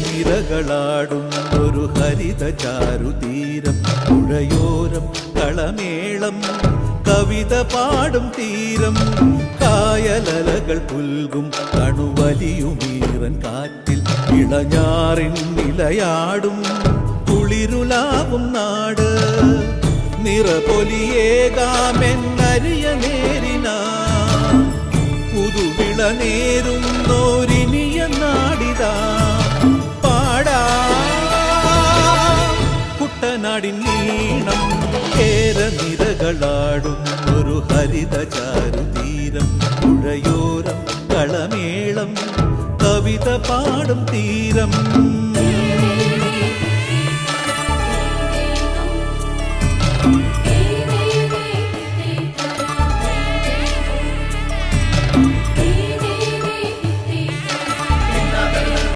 കേരനിരകളാടും ഒരു ഹരിത ചാരുതീരം പുഴയോരം കളമേളം കവിത പാടും തീരം കായലലകൾ പുൽകും കണുവലിയുമീറൻ കാറ്റിൽ ഇളഞ്ഞാറിൻ നിലയാടും കുളിരുലാവും നാട് നിറപൊലിയേകാമെന്നരിയ നേരിന പുതുവിള നേരുന്നോരിനിയ നാടിതാ പാടാ കുട്ടനാടിൻ നീണം കേരനിരകളാടും ഒരു ഹരിത ചാരുതീരം പുഴയോരം കളമേളം കവിത പാടും തീരം